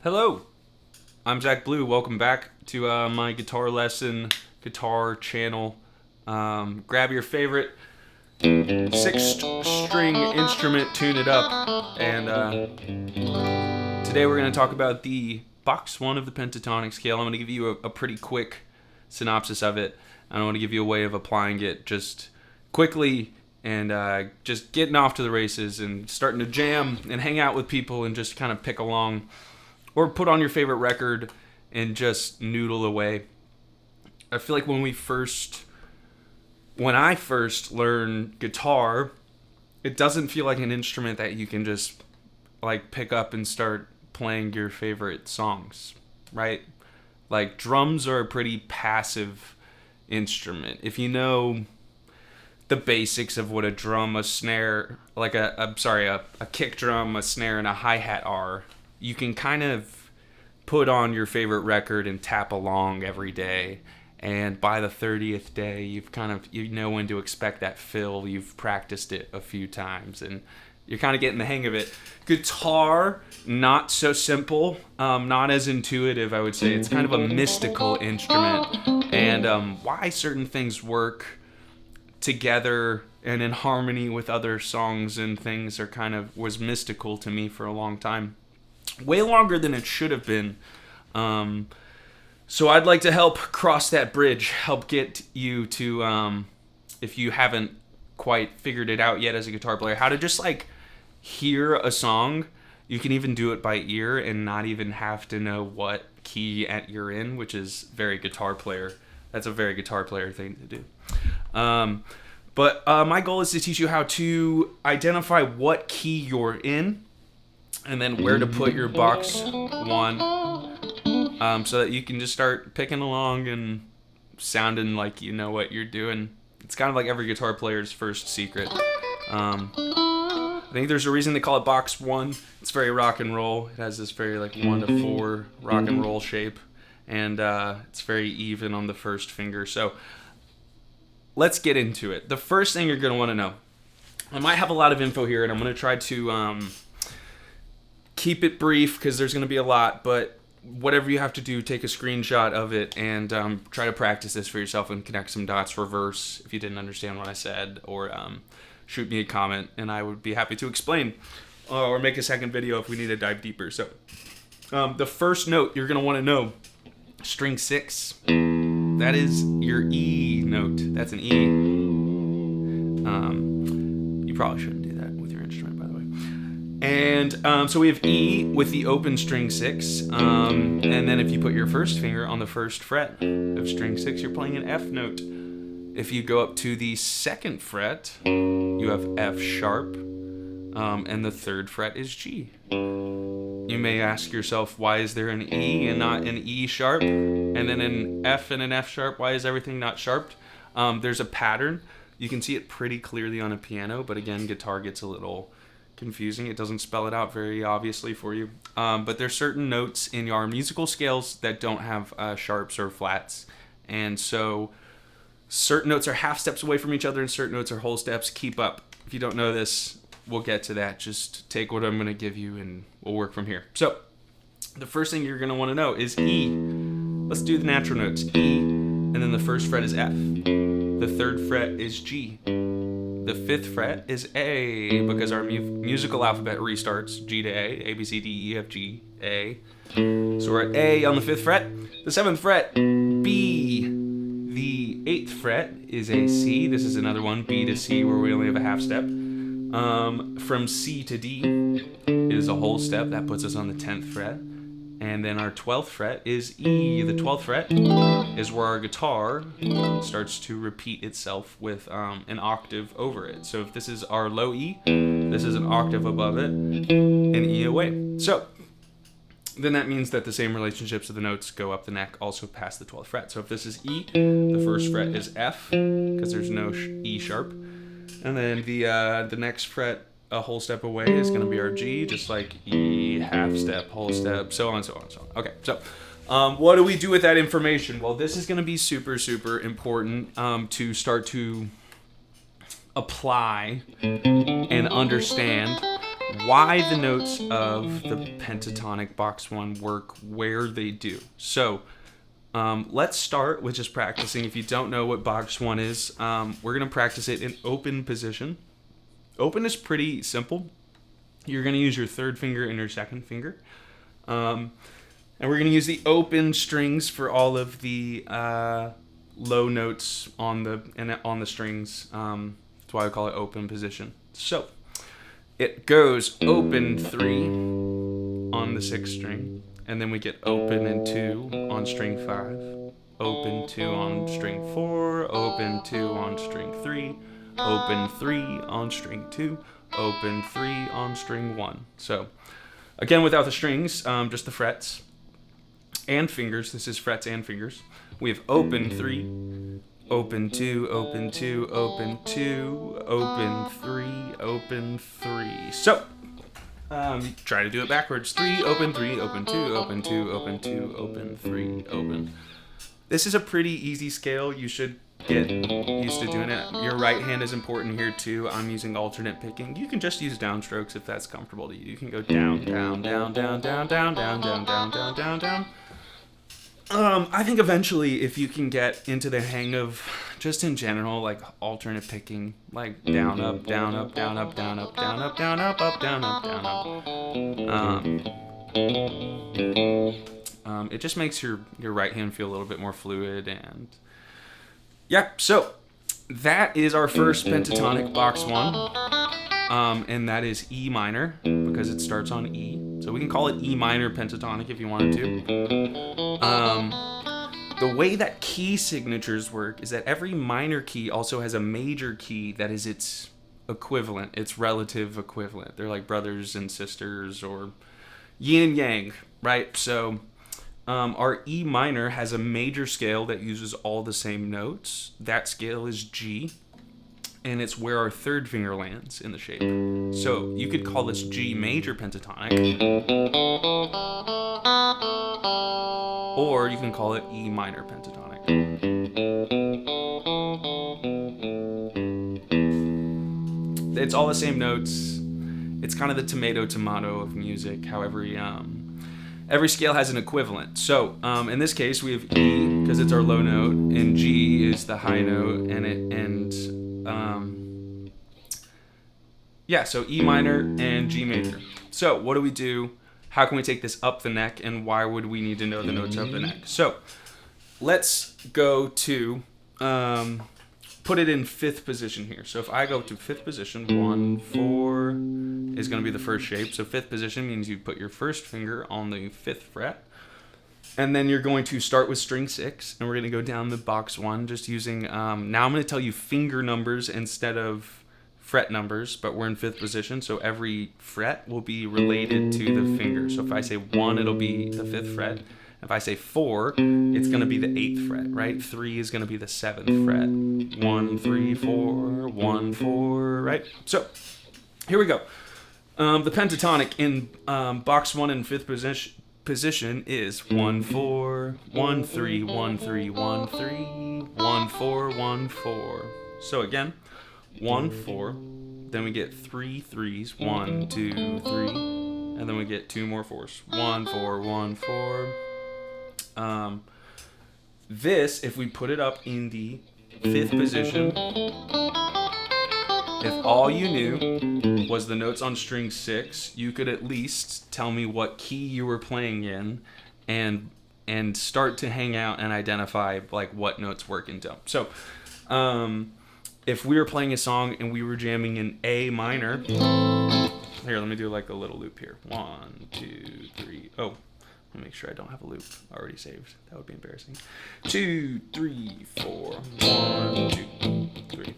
Hello, I'm Zach Blue. Welcome back to my guitar lesson, guitar channel. Grab your favorite six-string instrument, tune it up, and today we're going to talk about the Box 1 of the pentatonic scale. I'm going to give you a pretty quick synopsis of it. I don't want to give you a way of applying it just quickly and just getting off to the races and starting to jam and hang out with people and just kind of pick along. Or put on your favorite record and just noodle away. I feel like when I first learned guitar, it doesn't feel like an instrument that you can just like pick up and start playing your favorite songs, right? Like drums are a pretty passive instrument. If you know the basics of what a drum, a snare, like a kick drum, a snare, and a hi-hat are, you can kind of put on your favorite record and tap along every day. And by the 30th day, you know when to expect that fill. You've practiced it a few times and you're kind of getting the hang of it. Guitar, not so simple, not as intuitive, I would say. It's kind of a mystical instrument. And why certain things work together and in harmony with other songs and things was mystical to me for a long time. Way longer than it should have been. So I'd like to help cross that bridge, help get you to, if you haven't quite figured it out yet as a guitar player, how to just like hear a song. You can even do it by ear and not even have to know what key you're in, which is very guitar player. That's a very guitar player thing to do. But my goal is to teach you how to identify what key you're in, and then where to put your box 1, so that you can just start picking along and sounding like you know what you're doing. It's kind of like every guitar player's first secret. I think there's a reason they call it box 1. It's very rock and roll. It has this very like 1 to 4 rock and roll shape, and it's very even on the first finger. So let's get into it. The first thing you're going to want to know, I might have a lot of info here, and I'm going to try to keep it brief because there's going to be a lot, but whatever you have to do, take a screenshot of it and try to practice this for yourself and connect some dots, reverse if you didn't understand what I said, or shoot me a comment and I would be happy to explain, or make a second video if we need to dive deeper. So the first note you're going to want to know, string 6, that is your E note. That's an E. You probably shouldn't do that with your instrument, by the way. And so we have E with the open string 6. And then if you put your first finger on the first fret of string 6, you're playing an F note. If you go up to the 2nd fret, you have F sharp. And the 3rd fret is G. You may ask yourself, why is there an E and not an E sharp? And then an F and an F sharp, why is everything not sharped? There's a pattern. You can see it pretty clearly on a piano, but again, guitar gets a little confusing. It doesn't spell it out very obviously for you. But there's certain notes in our musical scales that don't have sharps or flats. And so certain notes are half steps away from each other and certain notes are whole steps. Keep up. If you don't know this, we'll get to that. Just take what I'm going to give you and we'll work from here. So the first thing you're going to want to know is E. Let's do the natural notes. E, and then the 1st fret is F. The 3rd fret is G. The 5th fret is A, because our musical alphabet restarts G to A, A, B, C, D, E, F, G, A. So we're at A on the 5th fret. The 7th fret, B. The 8th fret is a C. This is another one, B to C, where we only have a half step. From C to D is a whole step. That puts us on the 10th fret. And then our 12th fret is E. The 12th fret is where our guitar starts to repeat itself with an octave over it. So if this is our low E, this is an octave above it, and E away. So then that means that the same relationships of the notes go up the neck also past the 12th fret. So if this is E, the 1st fret is F, because there's no E sharp. And then the next fret, a whole step away, is going to be our G, just like E, half step, whole step, so on, so on, so on. Okay, so what do we do with that information? Well, this is going to be super, super important to start to apply and understand why the notes of the Pentatonic Box 1 work where they do. So let's start with just practicing. If you don't know what Box 1 is, we're going to practice it in open position. Open is pretty simple. You're going to use your third finger and your second finger. And we're going to use the open strings for all of the low notes on the strings. That's why I call it open position. So it goes open 3 on the 6th string, and then we get open and 2 on string 5, open 2 on string 4, open 2 on string 3, open 3 on string 2, open 3 on string 1. So again, without the strings, just the frets and fingers. This is frets and fingers. We have open 3, open 2, open 2, open 2, open 3, open 3. So try to do it backwards. 3, open 3, open 2, open 2, open 2, open 3, open. This is a pretty easy scale. You should get used to doing it. Your right hand is important here too. I'm using alternate picking. You can just use downstrokes if that's comfortable to you. You can go down, down, down, down, down, down, down, down, down, down, down, down. I think eventually, if you can get into the hang of, just in general, like alternate picking, like down, up, down, up, down, up, down, up, down, up, down, up, up, down, up, down, up. It just makes your right hand feel a little bit more fluid. And yeah, so that is our first Pentatonic Box 1. And that is E minor, because it starts on E. So we can call it E minor pentatonic if you wanted to. The way that key signatures work is that every minor key also has a major key that is its equivalent, its relative equivalent. They're like brothers and sisters, or yin and yang, right? So our E minor has a major scale that uses all the same notes. That scale is G. And it's where our third finger lands in the shape. So you could call this G major pentatonic, or you can call it E minor pentatonic. It's all the same notes. It's kind of the tomato of music, how every scale has an equivalent. So in this case, we have E because it's our low note, and G is the high note, so E minor and G major. So what do we do? How can we take this up the neck, and why would we need to know the notes up the neck? So let's go to put it in 5th position here. So if I go to 5th position, 1, 4 is going to be the first shape. So 5th position means you put your first finger on the 5th fret. And then you're going to start with string 6, and we're going to go down the box 1, just using, now I'm going to tell you finger numbers instead of fret numbers, but we're in 5th position, so every fret will be related to the finger. So if I say 1, it'll be the 5th fret. If I say 4, it's going to be the 8th fret, right? 3 is going to be the 7th fret. 1, 3, 4, 1, 4, right? So here we go. The pentatonic in box 1 in 5th position is 1, 4, 1, 3, 1, 3, 1, 3, 1, 4, 1, 4. So again, 1, 4, then we get 3 3s, 1, 2, 3, and then we get 2 more 4s, 1, 4, 1, 4. This, if we put it up in the 5th position, if all you knew was the notes on string 6, you could at least tell me what key you were playing in, and start to hang out and identify like what notes work and don't. So if we were playing a song and we were jamming in A minor, here, let me do like a little loop here. 1, 2, 3. Oh, let me make sure I don't have a loop already saved. That would be embarrassing. 2, 3, 4. 1, 2, 3.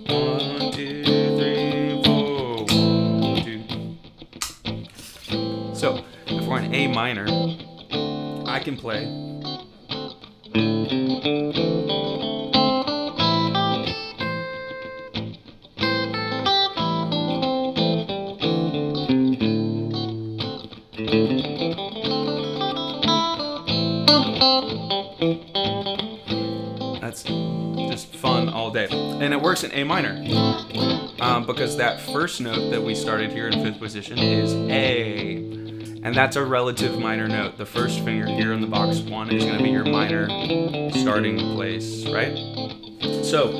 1, 2, 3, 4. 1, 2. So if we're in A minor, I can play. That's just fun all day. it works in A minor. Because that first note that we started here in 5th position is A. And that's a relative minor note. The first finger here in the box 1 is going to be your minor starting place, right? So,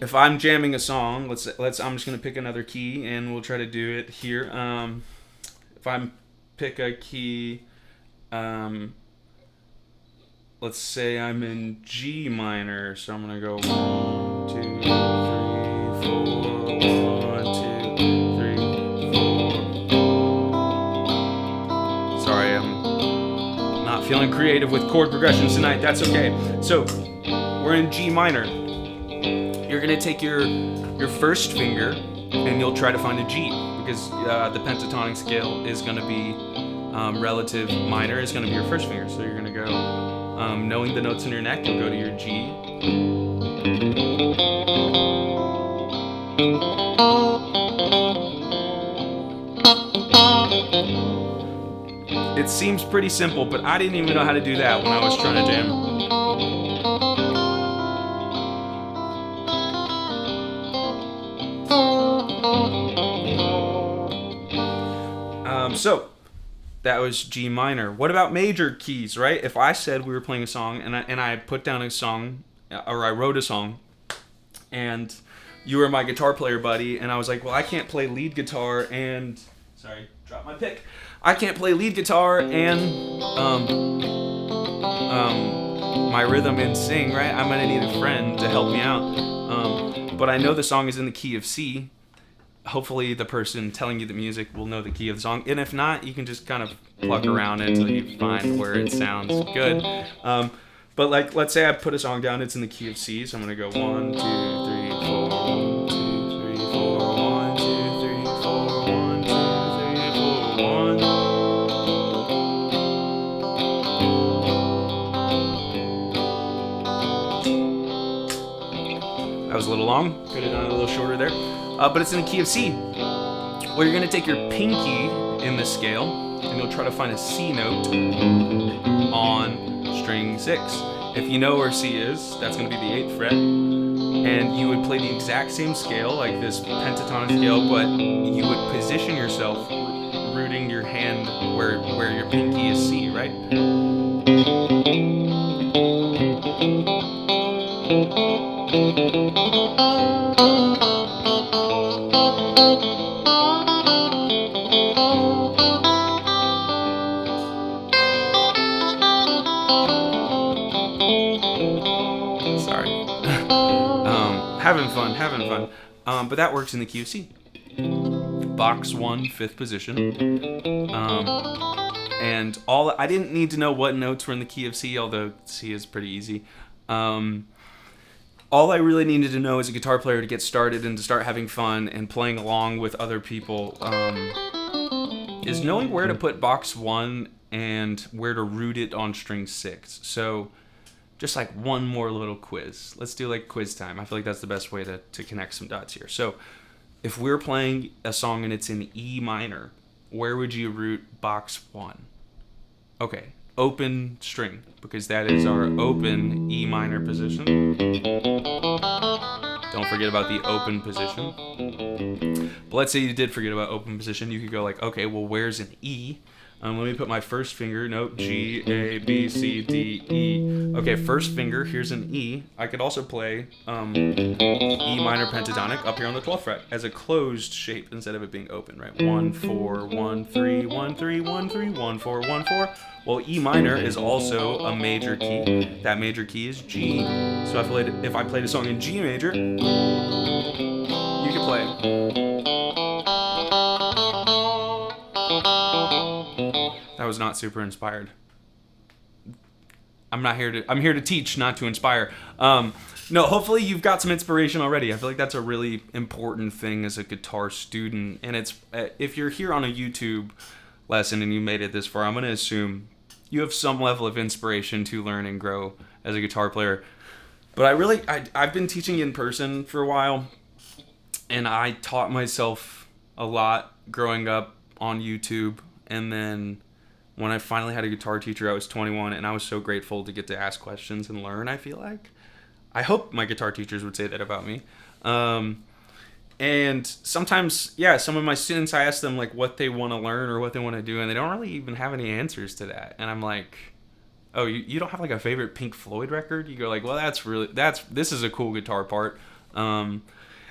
if I'm jamming a song, I'm just going to pick another key and we'll try to do it here. If I pick a key, let's say I'm in G minor, so I'm going to go 1, 2, 3, 4, 1, 2, 3, 4. Sorry, I'm not feeling creative with chord progressions tonight. That's okay. So, we're in G minor. You're going to take your first finger and you'll try to find a G, because the pentatonic scale is going to be relative minor is going to be your first finger. So you're going to go, knowing the notes in your neck, you'll go to your G. It seems pretty simple, but I didn't even know how to do that when I was trying to jam. So that was G minor. What about major keys, right? If I said we were playing a song and I put down a song, or I wrote a song, and you were my guitar player buddy, and I was like, well, I can't play lead guitar and... Sorry, drop my pick. I can't play lead guitar and my rhythm and sing, right? I'm going to need a friend to help me out. But I know the song is in the key of C. Hopefully the person telling you the music will know the key of the song. And if not, you can just kind of pluck around until you find where it sounds good. But like, let's say I put a song down, it's in the key of C. So I'm going to go 1, 2, 3, 4, 1, 2, 3, 4, 1, 2, 3, 4, 1, 2, 3, 4, 1. That was a little long. Could have done it a little shorter there. But it's in the key of C, where you're going to take your pinky in the scale, and you'll try to find a C note on string 6. If you know where C is, that's going to be the 8th fret, and you would play the exact same scale, like this pentatonic scale, but you would position yourself rooting your hand where your pinky is C, right? Having fun. But that works in the key of C. Box 1, 5th position. And I didn't need to know what notes were in the key of C, although C is pretty easy. All I really needed to know as a guitar player to get started and to start having fun and playing along with other people is knowing where to put box 1 and where to root it on string 6. So just like one more little quiz. Let's do like quiz time. I feel like that's the best way to connect some dots here. So if we're playing a song and it's in E minor, where would you root box 1? Okay, open string, because that is our open E minor position. Don't forget about the open position. But let's say you did forget about open position. You could go like, okay, well, where's an E? Let me put my first finger, note G, A, B, C, D, E. Okay, first finger, here's an E. I could also play E minor pentatonic up here on the 12th fret as a closed shape instead of it being open, right? 1, 4, 1, 3, 1, 3, 1, 3, 1, 4, 1, 4. Well, E minor is also a major key. That major key is G. So if I played a song in G major, you could play. That was not super inspired. I'm here to teach, not to inspire. No, hopefully you've got some inspiration already. I feel like that's a really important thing as a guitar student. And it's if you're here on a YouTube lesson and you made it this far, I'm going to assume you have some level of inspiration to learn and grow as a guitar player. But I've been teaching in person for a while, and I taught myself a lot growing up on YouTube, and then when I finally had a guitar teacher, I was 21, and I was so grateful to get to ask questions and learn, I feel like. I hope my guitar teachers would say that about me. And sometimes, yeah, some of my students, I ask them like what they want to learn or what they want to do, and they don't really even have any answers to that. And I'm like, oh, you don't have like a favorite Pink Floyd record? You go like, well, this is a cool guitar part.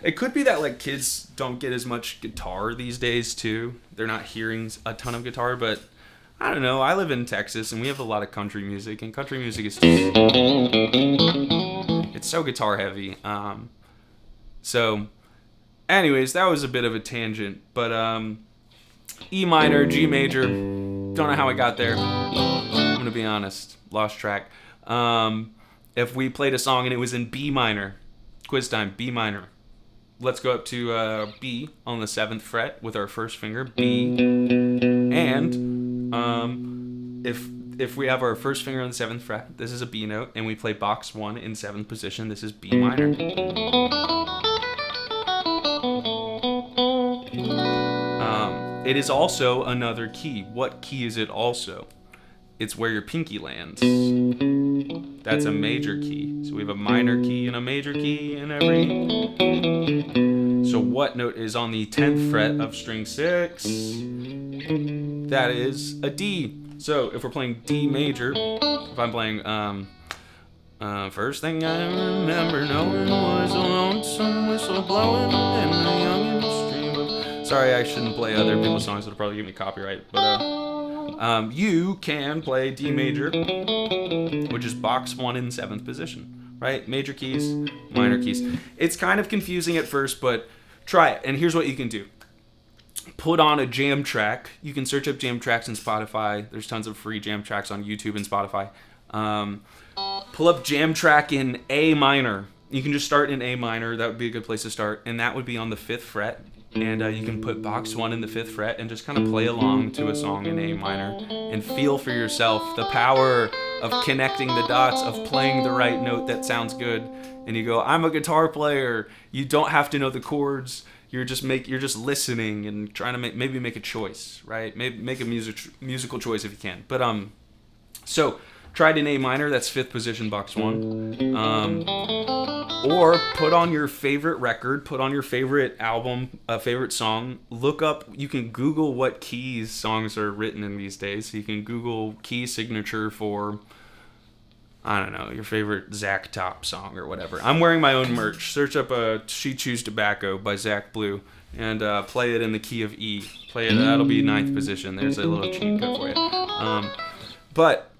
It could be that like kids don't get as much guitar these days too. They're not hearing a ton of guitar, but I don't know. I live in Texas and we have a lot of country music, and country music is just, it's so guitar heavy. So anyways, that was a bit of a tangent, but E minor, G major, don't know how I got there. I'm gonna be honest, lost track. If we played a song and it was in B minor, quiz time, B minor. Let's go up to B on the 7th fret with our first finger, B. And if we have our first finger on the 7th fret, this is a B note, and we play box 1 in 7th position, this is B minor. It is also another key. What key is it also? It's where your pinky lands. That's a major key. So we have a minor key and a major key in every. So what note is on the 10th fret of string 6? That is a D. So if we're playing D major, if I'm playing first thing I remember knowing was a lonesome whistle blowing in the young stream of. Sorry, I shouldn't play other people's songs. It'll probably give me copyright. But you can play D major, which is box 1 in 7th position, right? Major keys, minor keys. It's kind of confusing at first, but try it. And here's what you can do. Put on a jam track. You can search up jam tracks in Spotify. There's tons of free jam tracks on YouTube and Spotify. Pull up jam track in A minor. You can just start in A minor. That would be a good place to start. And that would be on the 5th fret. And you can put box 1 in the 5th fret and just kind of play along to a song in A minor and feel for yourself the power of connecting the dots, of playing the right note that sounds good. And you go, I'm a guitar player. You don't have to know the chords. You're just listening and trying to make a choice, right? Maybe make a musical choice if you can. But so try it in A minor. That's 5th position, box 1. Or put on your favorite record, put on your favorite album, a favorite song. Look up, you can Google what keys songs are written in these days. So you can Google key signature for, I don't know, your favorite Zach Top song or whatever. I'm wearing my own merch. Search up She Chews Tobacco by Zach Blue and play it in the key of E. Play it, that'll be 9th position. There's a little cheat code for you. But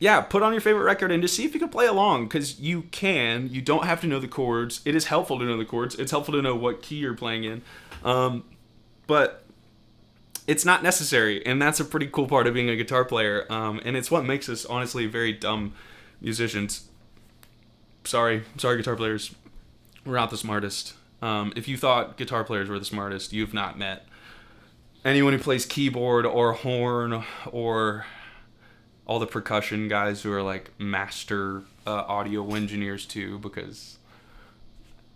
yeah, put on your favorite record and just see if you can play along, because you can. You don't have to know the chords. It is helpful to know the chords. It's helpful to know what key you're playing in. But it's not necessary, and that's a pretty cool part of being a guitar player. And it's what makes us, honestly, very dumb musicians. Sorry, guitar players. We're not the smartest. If you thought guitar players were the smartest, you've not met anyone who plays keyboard or horn or all the percussion guys who are like master audio engineers too, because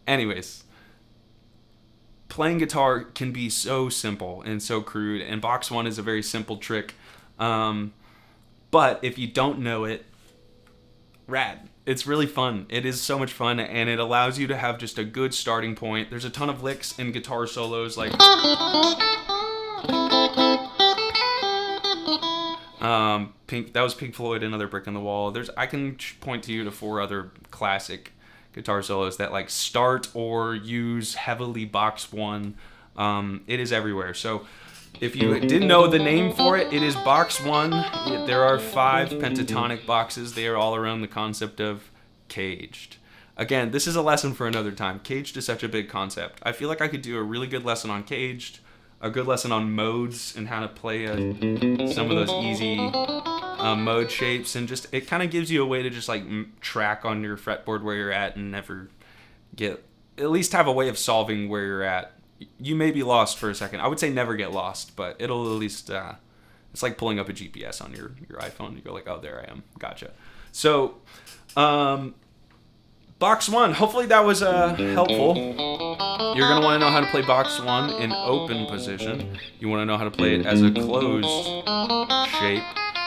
anyways, playing guitar can be so simple and so crude, and box 1 is a very simple trick. But if you don't know it, rad. It's really fun. It is so much fun, and it allows you to have just a good starting point. There's a ton of licks and guitar solos like that was Pink Floyd, Another Brick in the Wall. I can point to you to 4 other classic guitar solos that like start or use heavily box 1. It is everywhere. So if you didn't know the name for it, it is box 1. There are 5 pentatonic boxes. They are all around the concept of caged. Again, this is a lesson for another time. Caged is such a big concept. I feel like I could do a really good lesson on caged, a good lesson on modes and how to play some of those easy mode shapes, and just it kind of gives you a way to just like track on your fretboard where you're at and never at least have a way of solving where you're at. You may be lost for a second. I would say never get lost, but it'll at least it's like pulling up a GPS on your iPhone. You go like, oh, there I am. Gotcha. So box 1, hopefully that was helpful. You're going to want to know how to play box 1 in open position. You want to know how to play it as a closed shape.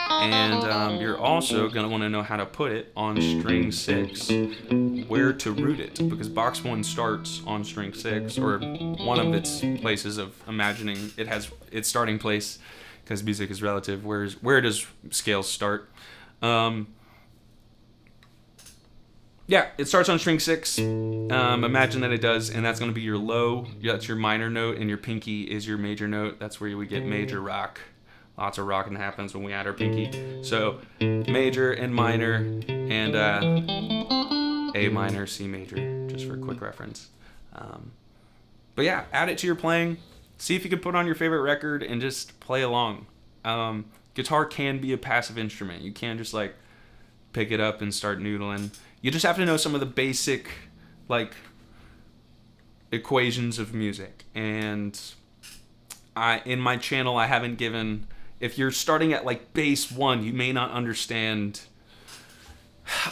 And you're also going to want to know how to put it on string 6, where to root it, because box 1 starts on string 6, or one of its places of imagining it has its starting place, because music is relative. Where does scales start? Yeah, it starts on string 6. Imagine that it does, and that's going to be your low. That's your minor note, and your pinky is your major note. That's where we get major rock. Lots of rocking happens when we add our pinky. So major and minor, and A minor, C major, just for a quick reference. But yeah, add it to your playing. See if you can put on your favorite record and just play along. Guitar can be a passive instrument. You can't just like pick it up and start noodling. You just have to know some of the basic like equations of music. And in my channel, I haven't given, if you're starting at like bass 1, you may not understand.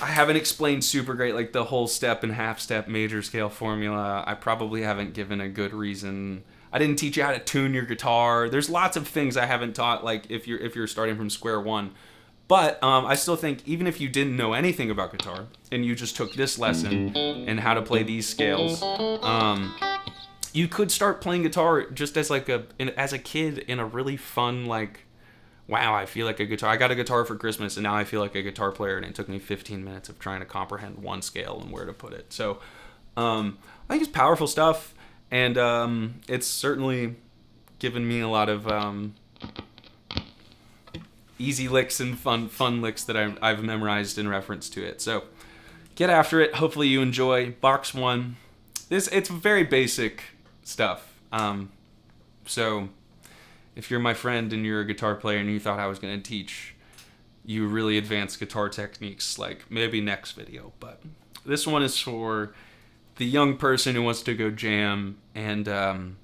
I haven't explained super great like the whole step and half step major scale formula. I probably haven't given a good reason. I didn't teach you how to tune your guitar. There's lots of things I haven't taught, like if you're starting from square one. But I still think even if you didn't know anything about guitar and you just took this lesson and how to play these scales, you could start playing guitar just as like as a kid in a really fun like, wow, I feel like a guitar. I got a guitar for Christmas, and now I feel like a guitar player, and it took me 15 minutes of trying to comprehend one scale and where to put it. So I think it's powerful stuff, and it's certainly given me a lot of easy licks and fun licks that I've memorized in reference to it. So get after it. Hopefully you enjoy box 1. It's very basic stuff. So if you're my friend and you're a guitar player and you thought I was going to teach you really advanced guitar techniques, like maybe next video. But this one is for the young person who wants to go jam and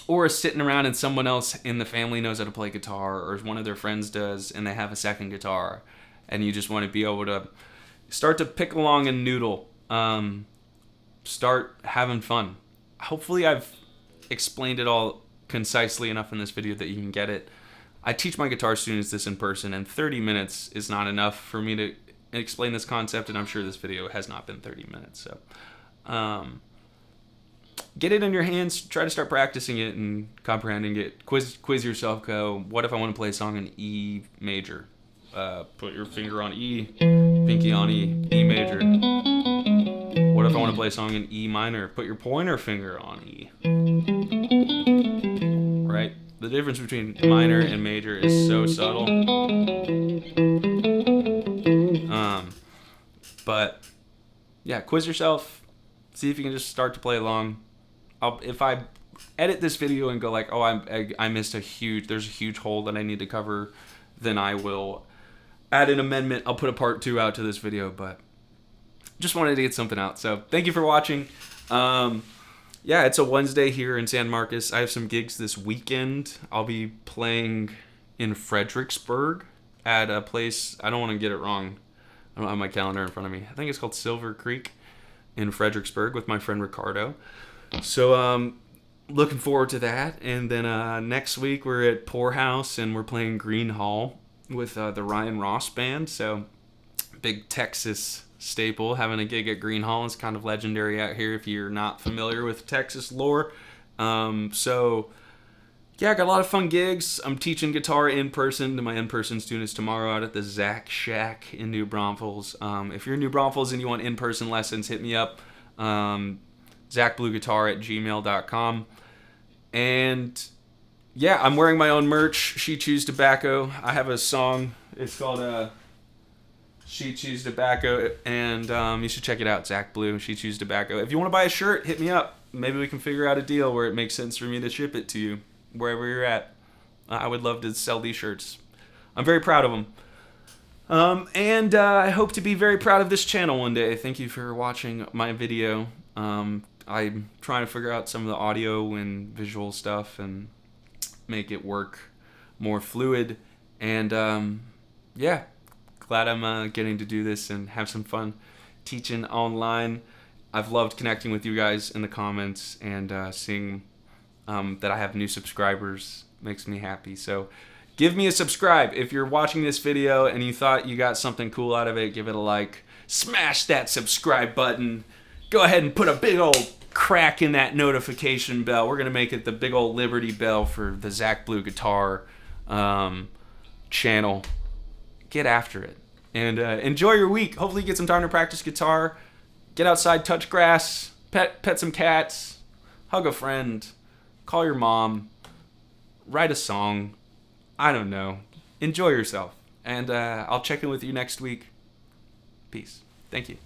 or is sitting around and someone else in the family knows how to play guitar, or one of their friends does and they have a second guitar, and you just want to be able to start to pick along and noodle. Start having fun. Hopefully I've explained it all concisely enough in this video that you can get it. I teach my guitar students this in person, and 30 minutes is not enough for me to explain this concept, and I'm sure this video has not been 30 minutes. So get it in your hands, try to start practicing it and comprehending it. Quiz yourself, go, what if I want to play a song in E major? Put your finger on E, pinky on E, E major. What if I want to play a song in E minor? Put your pointer finger on E. Right? The difference between minor and major is so subtle. But yeah, quiz yourself. See if you can just start to play along. If I edit this video and go like, oh, I missed there's a huge hole that I need to cover, then I will add an amendment. I'll put a part 2 out to this video, but just wanted to get something out. So thank you for watching. Yeah, it's a Wednesday here in San Marcos. I have some gigs this weekend. I'll be playing in Fredericksburg at a place, I don't want to get it wrong. I don't have my calendar in front of me. I think it's called Silver Creek in Fredericksburg with my friend Ricardo. So looking forward to that. And then next week we're at Poorhouse and we're playing Green Hall with the Ryan Ross Band. So big Texas staple. Having a gig at Green Hall is kind of legendary out here if you're not familiar with Texas lore. So yeah, I got a lot of fun gigs. I'm teaching guitar in person to my in-person students tomorrow out at the Zach Shack in New Braunfels. If you're in New Braunfels and you want in-person lessons, hit me up. ZachBlueGuitar@gmail.com. And yeah, I'm wearing my own merch. She Chews Tobacco. I have a song. It's called She Chews Tobacco, and you should check it out. Zach Blue, She Chews Tobacco. If you want to buy a shirt, hit me up. Maybe we can figure out a deal where it makes sense for me to ship it to you wherever you're at. I would love to sell these shirts. I'm very proud of them. And I hope to be very proud of this channel one day. Thank you for watching my video. I'm trying to figure out some of the audio and visual stuff and make it work more fluid. And yeah, glad I'm getting to do this and have some fun teaching online. I've loved connecting with you guys in the comments, and seeing that I have new subscribers makes me happy. So Give me a subscribe. If you're watching this video and you thought you got something cool out of it, give it a like. Smash that subscribe button. Go ahead and put a big old crack in that notification bell. We're going to make it the big old Liberty Bell for the ZachBlueGuitar channel. Get after it. And enjoy your week. Hopefully you get some time to practice guitar. Get outside, touch grass, pet some cats, hug a friend, call your mom, write a song. I don't know. Enjoy yourself. And I'll check in with you next week. Peace. Thank you.